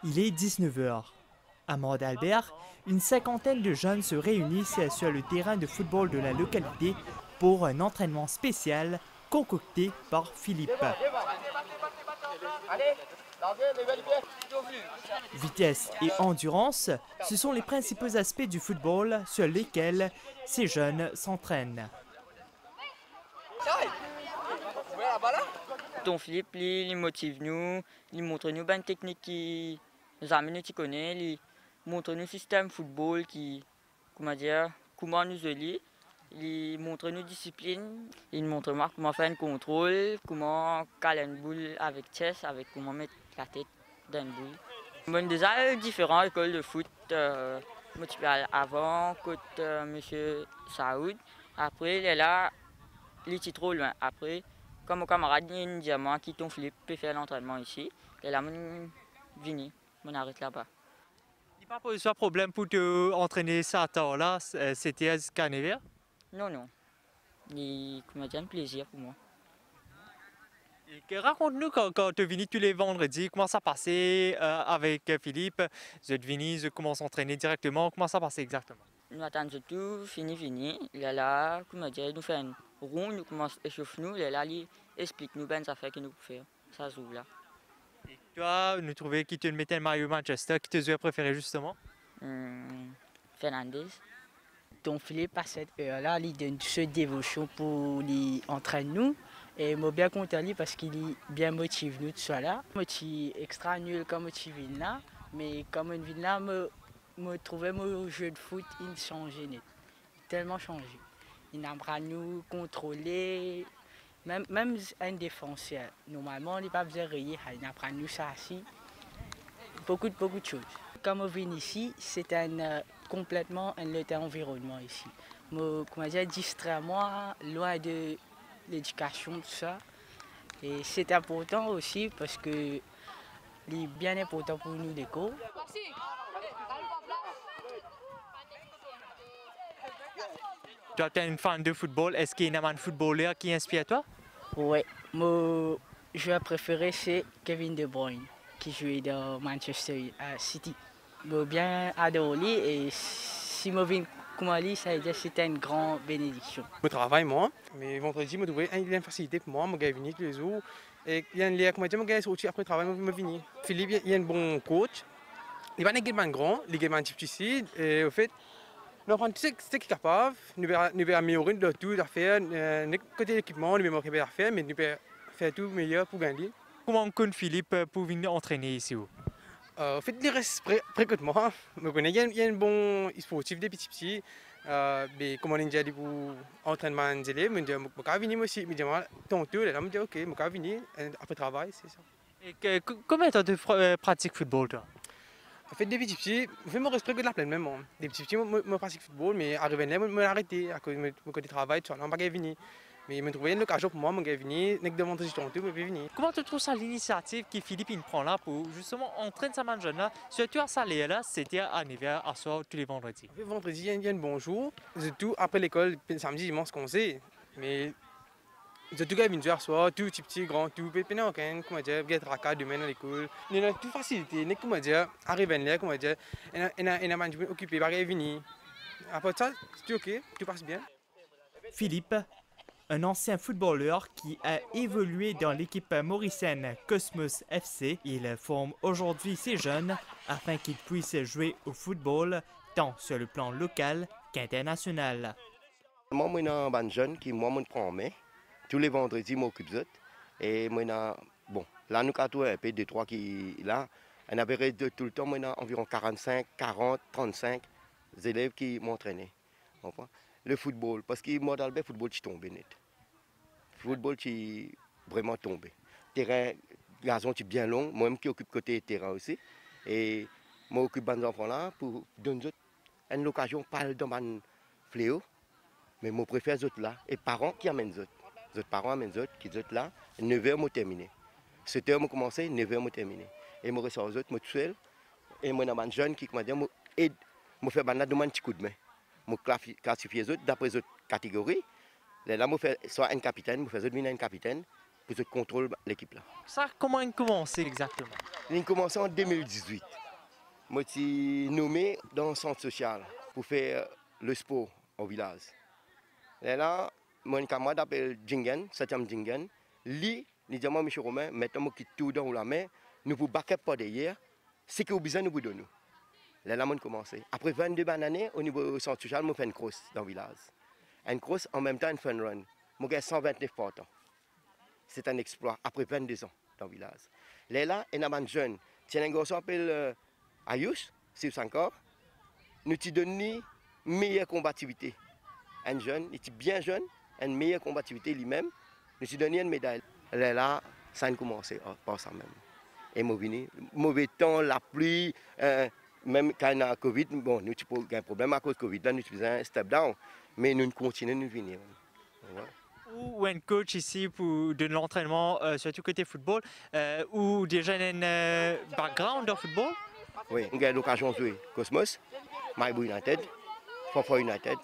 Il est 19 heures. À Mont-Albert, une cinquantaine de jeunes se réunissent sur le terrain de football de la localité pour un entraînement spécial concocté par Philippe. Vitesse et endurance, ce sont les principaux aspects du football sur lesquels ces jeunes s'entraînent. Tonton Philippe, il motive nous, il montre nous une technique qui nous amène, nous connaît, il montre nous système football qui, comment nous jouer, il montre nous discipline, il montre moi comment faire un contrôle, comment caler une boule avec chess, avec comment mettre la tête dans une boule. Bon, déjà différentes écoles de foot, motivé avant, côté Monsieur Saoud, après il est là, il est trop loin, après. Comme mon camarade il dit à moi qui ton Philippe peut faire l'entraînement ici, et là, je viens, on arrête là-bas. Il n'y a pas posé de problème pour te entraîner ça à temps-là, c'était jusqu'à Nevers? Non, non. Il un plaisir pour moi. Raconte-nous quand tu es venu tous les vendredis, comment ça passait avec Philippe? Vous êtes venu, vous commencez à s'entraîner directement, comment ça passait exactement? Nous attendons tout, fini. Il est là, il nous fait un rond, nous commence à échauffer nous, il est là, il explique nous bien ça fait que nous pouvons faire. Ça joue là. Et toi, nous trouvais qui te mettait le maillot Manchester, qui te joueur préféré justement? Fernandez. Ton Philippe, à cette heure-là, il donne ce dévotion pour entraîner nous. Et je suis bien content parce qu'il est bien motivé nous tout ça là. Je suis extra nul comme je viens là, mais comme je viens là, je trouvais mon jeu de foot il changeait net. Tellement changé. Il apprend nous contrôler, même un défenseur. Normalement, il n'est pas besoin de rien, il apprend nous ça aussi. Beaucoup de choses. Quand je viens ici, c'est complètement un autre environnement ici. Je distrait moi, loin de l'éducation, tout ça. Et c'est important aussi parce que c'est bien important pour nous l'école. Toi, tu es une fan de football. Est-ce qu'il y a un footballeur qui inspire toi? Oui, mon joueur préféré c'est Kevin De Bruyne qui joue dans Manchester City. Je bien adoré et si je viens comme lui, ça veut dire que c'était une grande bénédiction. Je travaille moi, mais vendredi, je trouvais une facilité pour moi, je vais venir tous les jours. Et il y a un lien, je vais sortir après le travail, je vais venir. Philippe, il est un bon coach. Il n'est pas également grand, il est également petit. Et au fait, nous apprenons tout ce qu'il est capable, nous pouvons améliorer tout, faire, côté l'équipement, nous pouvons faire, mais nous pouvons faire tout meilleur pour gagner. Comment on connaît Philippe pour venir entraîner ici? En fait, il reste près de moi. Il y a un bon sportif des petits. Mais comme on a dit pour entraînement des élèves, je vais venir aussi. Je dis, ton tour, là, je dis, ok, je vais venir après le travail, c'est ça. Et combien de temps tu pratiques football toi? En fait, des petits, je fais mon respect de la plaine même. Des petits, je pratique football, mais arrivé là, je vais arrêter à cause de mon côté travail, tout ça, je ne vais pas venir. Mais je me trouvais une occasion pour moi, je vais venir, dès que je demande ton tour, je vais venir. Comment tu trouves ça l'initiative que Philippe prend là pour justement entraîner sa jeune là, surtout à Salé là, c'était à Nevers à soir tous les vendredis? En fait, vendredi, il y a un bon jour, surtout après l'école, samedi, dimanche, qu'on sait. Mais surtout quand il vient à soir, tout petit, grand, tout, comment dire, il y a tracas demain à l'école. Il y a toute facilité, comment dire, arriver là, comment dire, il y a un management occupé, il va venir. Après ça, c'est ok, tout passe bien. Philippe, un ancien footballeur qui a évolué dans l'équipe mauricienne Cosmos FC. Il forme aujourd'hui ces jeunes afin qu'ils puissent jouer au football tant sur le plan local qu'international. Moi, je suis un jeune qui me prend en main. Tous les vendredis, je m'occupe d'eux. Et moi, bon, là, nous avons un peu de trois qui là. On avait tout le temps, moi, environ 45, 40, 35 élèves qui m'entraînaient. Le football, parce que moi, dans le football, je tombe net. Le football, je vraiment tombé. Terrain, gazon, est bien long. Moi-même qui occupe côté terrain aussi. Et moi, j'occupe des enfants là pour donner une occasion pas dans un fléau. Mais je préfère les autres là. Et parents qui amènent les autres. Les autres parents amènent les autres, qui sont là. 9h, je terminé. 7h, je commencé, 9h, je terminé. Et je ressors les autres, je suis seul. Et je suis un jeune qui aide. Je fais un petit coup de main. Je classifie les autres d'après les autres catégories. Là, je fais soit un capitaine, je fais un capitaine pour contrôler l'équipe là. Ça, comment il a commencé exactement? Il a commencé en 2018. je suis nommé dans un centre social pour faire le sport au village. Et là, mon camarade appelle Jingen, 7e Jingen. Lui, il dit à moi, M. Romain, maintenant, je quitte tout dans la main, nous vous baquons pas derrière, c'est que vous besoin nous vous donnons. Là, on a commencé. Après 22 années, au niveau du centre social, je fais une cross dans le village. Une cross, en même temps, une fun run. Je gagne 129 partants. C'est un exploit, après 22 ans dans le village. Là, il y a un jeune, tiens, un garçon appelle Ayush, c'est encore. Nous te donnons une meilleure combativité. Un jeune, il est bien jeune, une meilleure combativité lui-même. Nous te donnons une médaille. Là, ça a commencé par ça même. Et mauvais temps, la pluie, même quand il y a Covid, bon, nous avons un problème à cause de Covid, là, nous faisons un step down. Mais nous continuons de venir. Ou un coach ici pour de l'entraînement, surtout côté football, ou déjà un background dans le football? Oui, on a l'occasion de jouer Cosmos, Maïbou United, Fofa United.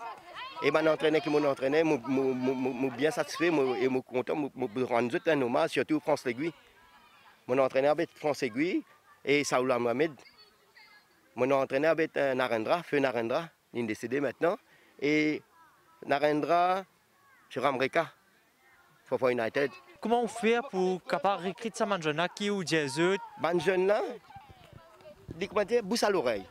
Et mon entraîneur qui m'a entraîné, je bien satisfait et je suis content de rendre un hommage, surtout France L'Aiguille. Mon entraîneur avec France Aiguille et Saoula Mohamed. Mon entraîneur avec Narendra, Feu Narendra, il est décédé maintenant. Et Narendra, Ramreka, Fofa United. Comment on fait pour capable recruter ces jeunes qui ou des autres? Les jeunes là, bouche à l'oreille.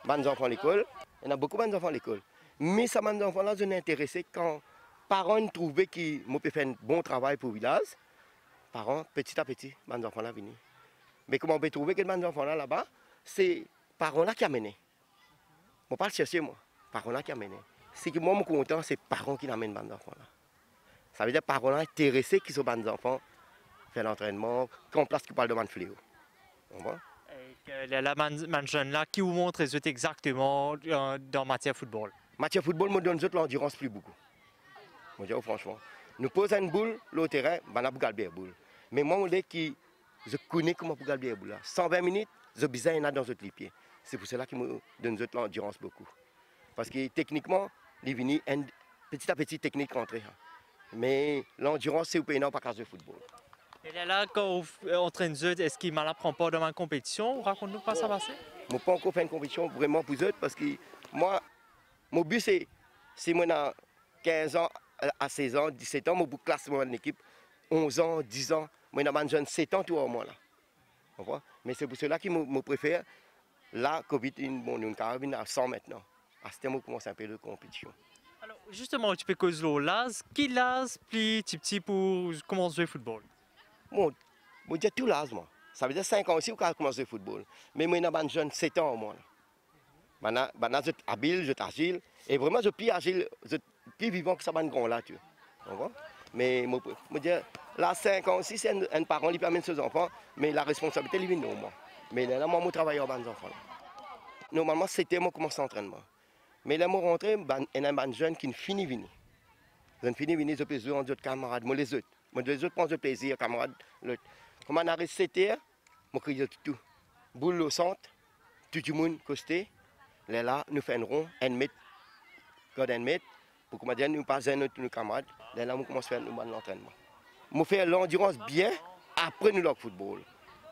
Les enfants à l'école, il y en a beaucoup d'enfants à l'école. Mais ces enfants-là sont intéressés quand les parents trouvaient qu'ils pouvaient faire un bon travail pour le village. Les parents, petit à petit, les enfants-là viennent. Mais comment on peut trouver que les enfants-là là-bas, c'est les parents-là qui amènent. Je ne pas le chercher, moi. Les parents-là qui amènent. C'est que moi, je suis content, c'est les parents qui amènent les enfants-là. Ça veut dire que les parents intéressés qui sont les enfants, faire l'entraînement, qu'on place qui parle de fléau. Les jeunes là qui vous montrent les autres exactement dans matière football. Matière football, me donne l'endurance plus beaucoup. Je dis franchement. Nous posons une boule, le terrain, on a garder la boule. Mais moi, je connais comment pour garder la boule. 120 minutes, je besoin dans notre pied. C'est pour cela qu'il me donne l'endurance beaucoup. Parce que techniquement, il vient petit à petit technique rentrée. Mais l'endurance, c'est au pays pas cause de football. Et là, quand on entraîne eux, est-ce qu'ils ne m'apprennent pas dans ma compétition? Raconte-nous pas ça passer. Je n'ai pas encore fait une compétition vraiment pour eux parce que moi, mon but c'est moi dans 15 ans à 16 ans, 17 ans, je classe mon équipe, 11 ans, 10 ans, moi dans jeune 7 ans tout au moins là. Mais c'est pour cela que je préfère la Covid, nous avons à 100 maintenant. À ce moment, on commence un peu de compétition. Alors, justement, tu peux causer l'âge. Qui l'âge plus petit pour commencer à jouer au football? Bon, je dis tout l'âge, moi. Ça veut dire 5 ans aussi, on commence à jouer au football. Mais moi, dans jeune 7 ans au moins. Je suis habile, je suis agile. Et vraiment, je suis plus agile, je suis plus vivant que ça, grand là, tu vois. Mais je dis, là, 5 ans aussi, c'est un parent qui amène ses enfants, mais la responsabilité, elle vient de moi. Mais là, moi, je travaille avec les enfants. Normalement, c'était moi commence l'entraînement. Mais là, je suis rentré, il y a un jeune qui finit de venir. Je finis de venir, je peux jouer avec d'autres camarades, moi les autres. Moi, les autres prennent du plaisir, camarades. Comme on arrive 7 heures, je crie tout. Boule au centre, tout le monde costé. Là, nous faisons un rond, 1 mètre, God 1 mètre, pour que nous passions notre camarade. Là, nous commençons à faire l'entraînement. Nous faisons l'endurance bien, après nous le football.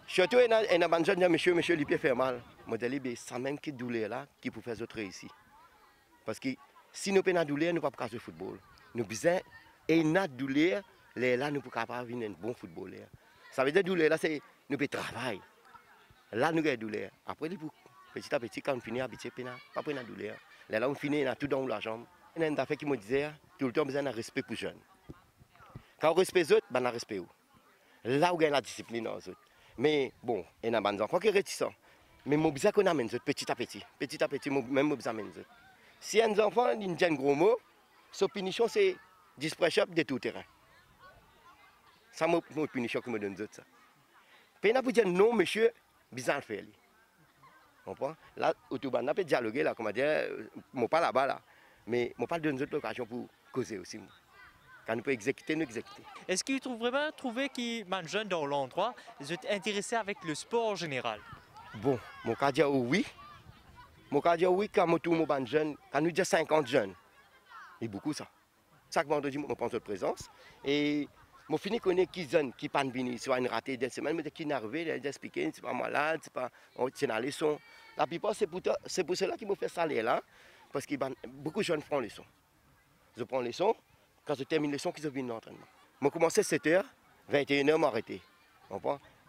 Surtout, il y a un jeune qui dit, monsieur, il peut faire mal. Je dis, c'est même qui douleur là qui peut faire autres ici. Parce que si nous avons une douleur, nous ne pouvons pas jouer au football. Nous avons besoin d'une douleur, là, nous ne pouvons pas devenir un bon footballeur. Ça veut dire que douleur là, c'est nous pouvons travailler. Là, nous avons une douleur. Après, petit à petit, quand on finit à habiter, pas pour une douleur. Là, on finit, on a tout dans la jambe. Il y a une affaire qui me disait, tout le temps, besoin de respect pour les jeunes. Quand on respecte les autres, on a respect. Là, on a la discipline aux autres. Mais bon, il y a des enfants qui sont réticents. Mais je besoin qu'on amène les autres petit à petit. Petit à petit, même je besoin d'amener les autres. Si un enfant il dit un gros mot, sa punition c'est 10 press-ups de tout terrain. C'est ma punition que me donne les autres. Puis on peut dire non, monsieur, bizarre le faire. Là, on peut dialoguer, là, comme dire, je ne pas là-bas, là. Mais je ne pas donner l'occasion pour causer aussi. Quand nous pouvons exécuter, nous exécuter. Est-ce que tu trouves vraiment que les jeunes dans l'endroit sont intéressés avec le sport en général? Bon, mon cas dit oui. Mon cas dit oui, quand nous sommes jeunes, quand nous disons 50 jeunes, c'est beaucoup ça. Chaque vendredi, je pense de présence. Et je finis de connaître qui jeunes qui ne sont pas venus, soit une ratée d'une semaine, mais qui sont arrivés, ils expliquent, c'est pas malade, c'est pas, on tient la leçon. La plupart, c'est pour cela qu'ils me font salaire là, parce que beaucoup de jeunes prennent les leçons. Je prends les leçons, quand je termine les leçons, qu'ils viennent l'entraînement. Je commence à 7h, 21h, m'arrêter.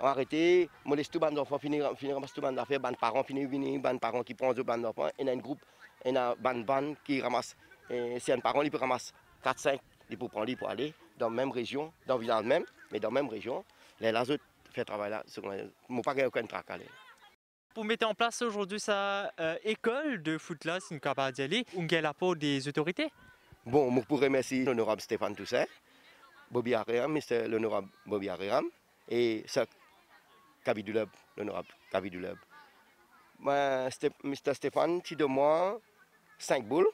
Arrêter, je laisse tous les enfants finir tous les affaires, les parents finissent venir, les parents qui prennent les enfants, il y a un groupe, il y a une bande qui ramasse, c'est un parent qui ramasse 4-5 pour prendre pour aller dans la même région, dans le village même, mais dans la même région. Les autres font travail là, je n'ai pas aucun tracas. Pour mettre en place aujourd'hui sa école de foot là, c'est une capable d'y aller, où il y a l'apport des autorités. Bon, je pourrais remercier l'honorable Stéphane Toussaint, Bobby Aréam, l'honorable Bobby Aréam, et ça, Kabidulab, l'honorable Kabidulab. Mr. Stéphane, tu donnes moi 5 boules,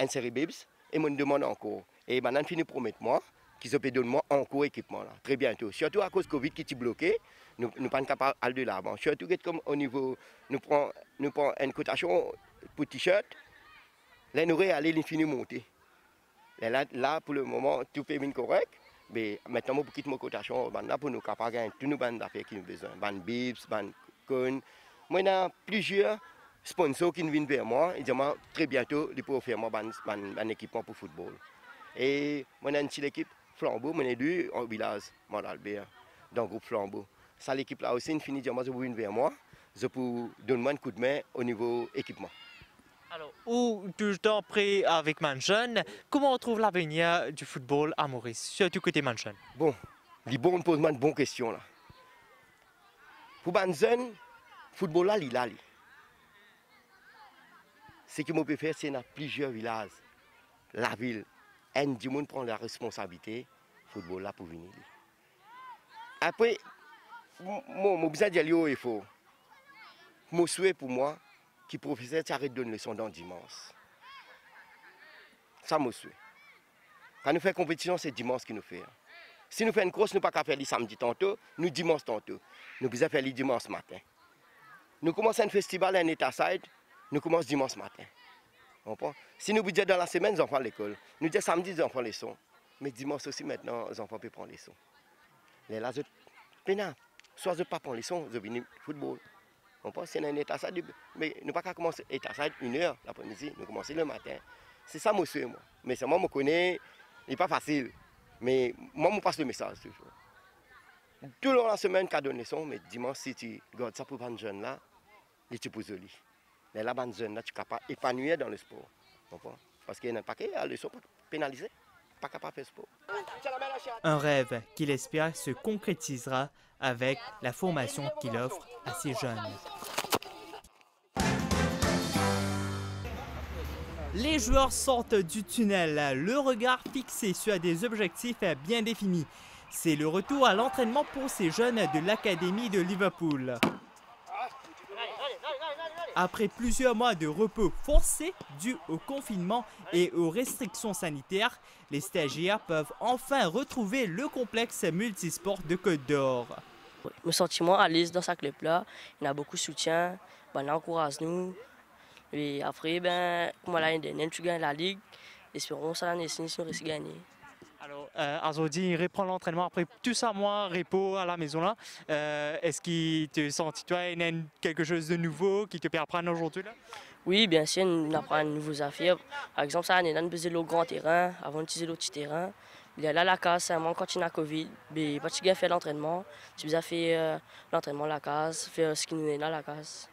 une série bibs, et me demande encore. Et maintenant, il finit de promettre moi qu'ils se donner moi encore équipement là, très bientôt. Surtout à cause de Covid qui est bloqué, nous ne sommes pas capables d'aller de l'avant. Surtout comme au niveau, nous prenons une cotation pour t-shirt, là nous allons aller l'infini monter. Là, pour le moment, tout est correct. Mais maintenant, je vais quitter ma cotation pour nous capables de gagner toutes nos bandes d'affaires qui nous besoin. Bandes bibs, bandes cônes. Moi, il y a plusieurs sponsors qui viennent vers moi et disent très bientôt, ils peuvent faire un équipement pour le football. Et moi, il y a une petite équipe Flambeau, moi, j'ai deux en village, Albert, dans le groupe Flambeau. Ça, l'équipe là aussi, une finit de dire, je viens vers moi, je peux donner un coup de main au niveau équipement. Alors, ou tout le temps prêt avec Manjeune, comment on trouve l'avenir du football à Maurice, surtout côté Manjeune? Bon, les bons posent une bonne question là. Pour Manjeune, le football là, il a. Ce que je peux faire, c'est dans plusieurs villages, la ville. Un du monde prend la responsabilité du football là pour venir. Après, mon besoin d'aller au effort. Mon souhait pour moi, qui professeur arrête de donner leçon dans dimanche. Ça, mon souhait. Quand nous faisons compétition, c'est dimanche qui nous fait. Si nous faisons une course, nous ne pouvons pas faire le samedi tantôt, nous dimanche tantôt. Nous pouvons faire le dimanche matin. Nous commençons un festival à un état-side, nous commençons dimanche matin. Si nous disons dans la semaine, les enfants à l'école. Nous disons samedi, les enfants les leçons. Mais dimanche aussi, maintenant, les enfants peuvent prendre les leçons. Les là, soit je ne pas prendre les leçons, je viens au football. On pense que c'est un état side, mais nous ne pouvons pas commencer l'état side 1h l'après-midi, nous commençons le matin. C'est ça, monsieur, moi. Mais c'est moi, je connais, il n'est pas facile. Mais moi, je passe le message toujours. Tout le long de la semaine, je donne les leçons, mais dimanche, si tu gardes ça pour les jeunes là, et tu peux joli. Mais là, les jeunes là, tu es capable d'épanouir dans le sport. Parce qu'il y a un paquet à leçons pénalisés, pas capable de faire sport. Un rêve qu'il espère se concrétisera avec la formation qu'il offre à ces jeunes. Les joueurs sortent du tunnel, le regard fixé sur des objectifs bien définis. C'est le retour à l'entraînement pour ces jeunes de l'Académie de Liverpool. Après plusieurs mois de repos forcés dus au confinement et aux restrictions sanitaires, les stagiaires peuvent enfin retrouver le complexe multisport de Côte d'Or. Mon sentiment à l'aise dans ce club-là, il y a beaucoup de soutien, il encourage nous. Et après, comme l'année dernière, tu gagnes la Ligue, espérons que l'année prochaine, nous allons gagner. Alors, aujourd'hui, il reprend l'entraînement après tout ça, mois, repos à la maison là. Est-ce qu'il te sent, toi, il y a quelque chose de nouveau qui te permet d'apprendre aujourd'hui là? Oui, bien sûr, nous apprenons de nouvelles affaires. Par exemple, ça, on a besoin le grand terrain avant d'utiliser le petit terrain. Il y a là la case, quand tu as Covid, pas tu faire l'entraînement, tu as fait l'entraînement à la case, faire ce qui nous est dans la case.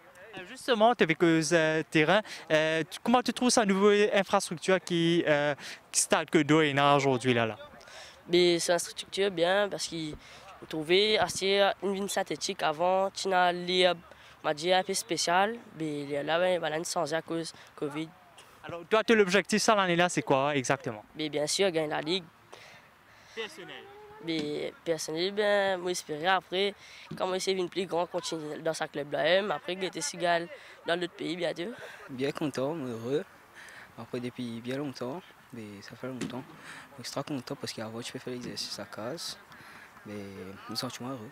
Justement, tu avec ce terrain, comment tu trouves cette nouvelle infrastructure qui Stade Côte d'Or est aujourd'hui là? C'est une structure bien parce qu'il trouvait assez une ville synthétique avant, tu as les un peu spécial, mais là, il y a une changé à cause de Covid. Alors, toi, l'objectif ça l'année là, c'est quoi exactement? Bien sûr, gagner la Ligue. Personnel. Personnellement, moi j'espérais après, quand moi c'est une plus grande continuer dans ce club-là, après que j'étais Sigal dans l'autre pays bientôt. Bien content, heureux. Après depuis bien longtemps, mais ça fait longtemps. Extra content parce qu'avant je peux faire l'exercice à case, mais je me sens heureux.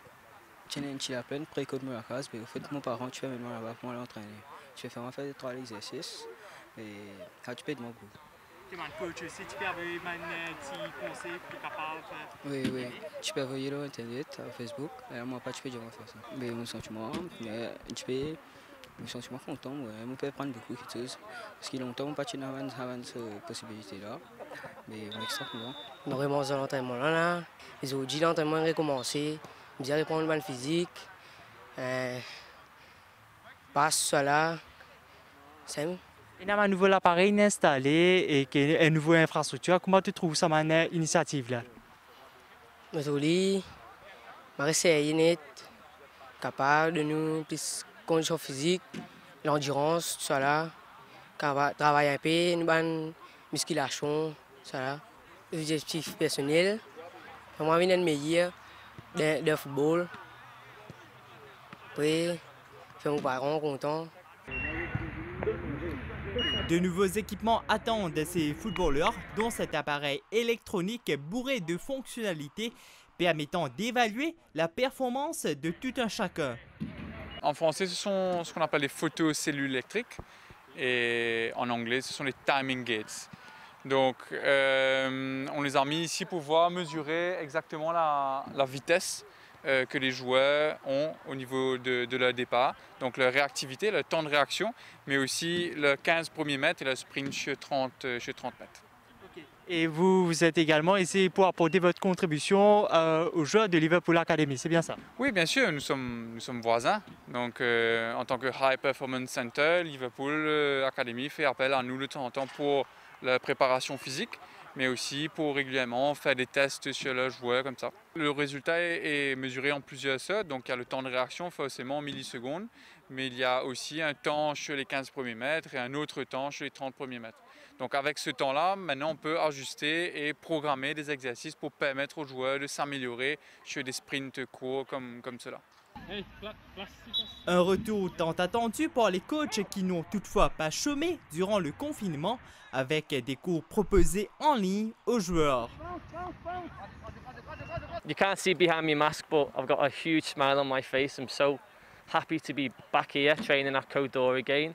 Tu as une petite pleine pré-code à la case, mais au fait mon parent tu fais maintenant là-bas pour l'entraîner. Tu fais vraiment faire 3 exercices et quand tu peux être mon goût. Tu es un coach aussi, tu peux avoir un petit conseil pour être capable. Oui, tu peux envoyer sur internet, sur Facebook, et moi pas tu peux dire faire ça. Mais mon sentiment, mais tu peux Je me sens super content, ouais. Je peux apprendre beaucoup de choses. Parce qu'il y a longtemps, je n'ai pas cette possibilité-là. Mais je suis extra content. Nous recommençons l'entraînement là. Les autres jours, l'entraînement est recommencé. Nous allons prendre le bain physique. Passe cela. C'est bon. Il y a un nouvel appareil installé et une nouvelle infrastructure. Comment tu trouves cette initiative là? Mais je suis capable de nous plus conditions physiques, l'endurance, tout ça là. Travailler un peu, une musculation, ça là. Objectif personnel. Moi, je suis meilleur de football. Après, faire mon parent content. De nouveaux équipements attendent ces footballeurs, dont cet appareil électronique bourré de fonctionnalités permettant d'évaluer la performance de tout un chacun. En français, ce sont ce qu'on appelle les photocellules électriques et en anglais, ce sont les timing gates. Donc, on les a mis ici pour pouvoir mesurer exactement la vitesse que les joueurs ont au niveau de leur départ. Donc, leur réactivité, le temps de réaction, mais aussi le 15 premiers mètres et le sprint sur 30 mètres. Et vous êtes également ici pour apporter votre contribution aux joueurs de Liverpool Academy, c'est bien ça? Oui, bien sûr, nous sommes voisins. Donc, en tant que High Performance Center, Liverpool Academy fait appel à nous de temps en temps pour la préparation physique, mais aussi pour régulièrement faire des tests sur leurs joueurs comme ça. Le résultat est mesuré en plusieurs sortes, donc il y a le temps de réaction forcément en millisecondes, mais il y a aussi un temps sur les 15 premiers mètres et un autre temps sur les 30 premiers mètres. Donc avec ce temps-là, maintenant on peut ajuster et programmer des exercices pour permettre aux joueurs de s'améliorer sur des sprints courts comme cela. Un retour tant attendu par les coachs qui n'ont toutefois pas chômé durant le confinement avec des cours proposés en ligne aux joueurs. You can't see behind my mask, but I've got a huge smile on my face. I'm so happy to be back here training at Côte d'Or again.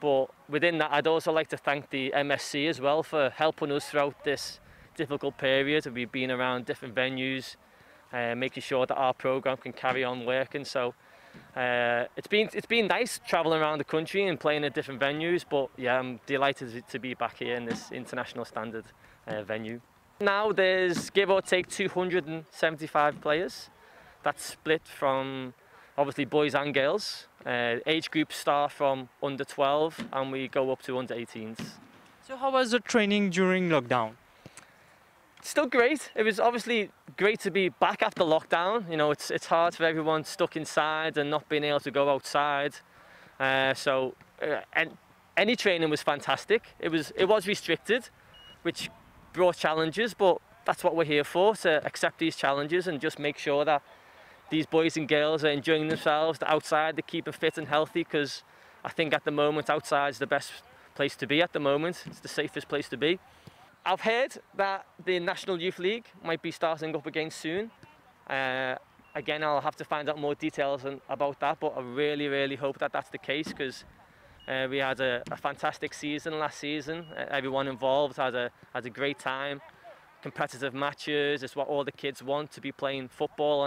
But within that, I'd also like to thank the MSC as well for helping us throughout this difficult period. We've been around different venues, making sure that our program can carry on working. So it's been nice traveling around the country and playing at different venues. But yeah, I'm delighted to be back here in this international standard venue. Now there's give or take 275 players. That's split from obviously boys and girls. Age groups start from under 12 and we go up to under 18s. So how was the training during lockdown? Still great. It was obviously great to be back after lockdown. You know, it's hard for everyone stuck inside and not being able to go outside. And any training was fantastic. It was restricted, which brought challenges, but that's what we're here for, to accept these challenges and just make sure that these boys and girls are enjoying themselves, they're outside, they're keeping fit and healthy, because I think at the moment outside is the best place to be at the moment. It's the safest place to be. I've heard that the National Youth League might be starting up again soon. Again, I'll have to find out more details about that, but I really, really hope that that's the case, because we had a fantastic season last season. Everyone involved had a great time. Competitive matches, it's what all the kids want, to be playing football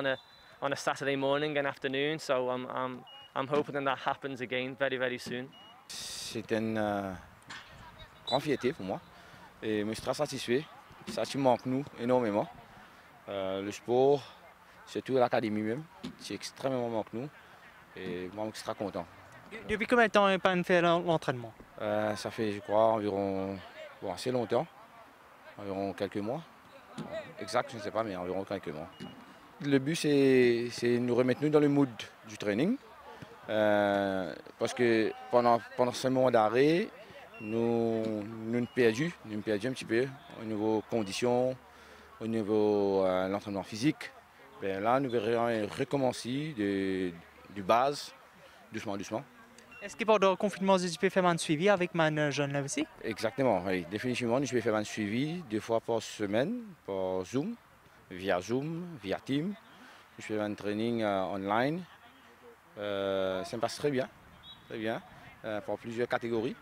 on a Saturday morning and afternoon. So I'm hoping that happens again very, very soon. C'est une grande fierté pour moi et je suis très satisfait. Ça me manque nous énormément. Le sport, surtout l'académie même, c'est extrêmement manque nous et moi je suis très content. Depuis combien de temps vous n'avez pas fait l'entraînement? Ça fait, je crois, environ assez longtemps, environ quelques mois. Exact, je ne sais pas, mais environ quelques mois. Le but, c'est nous remettre dans le mood du training. Parce que pendant ce moment d'arrêt, nous nous perdu un petit peu au niveau conditions, au niveau l'entraînement physique. Bien, là, nous verrons recommencer du base, doucement. Est-ce que pendant le confinement, vous avez fait un suivi avec ma jeune là aussi? Exactement, oui. Définitivement, je vais faire un suivi 2 fois par semaine, par Zoom, via Teams. Je fais un training online. Ça me passe très bien, pour plusieurs catégories.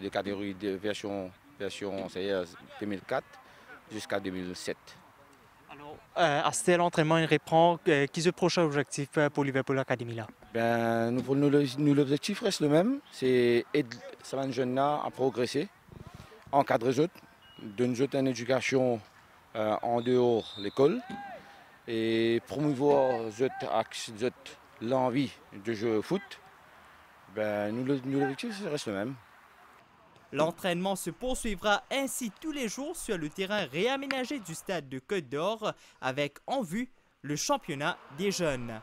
Des catégories de version 2004 jusqu'à 2007. À cet entraînement, il reprend. Qui est le prochain objectif pour Liverpool Academy là? Pour nous, l'objectif reste le même, c'est aider ces jeunes-là à progresser, encadrer eux, donner eux une éducation en dehors de l'école et promouvoir l'envie de jouer au foot. L'objectif reste le même. L'entraînement se poursuivra ainsi tous les jours sur le terrain réaménagé du stade de Côte d'Or avec en vue le championnat des jeunes.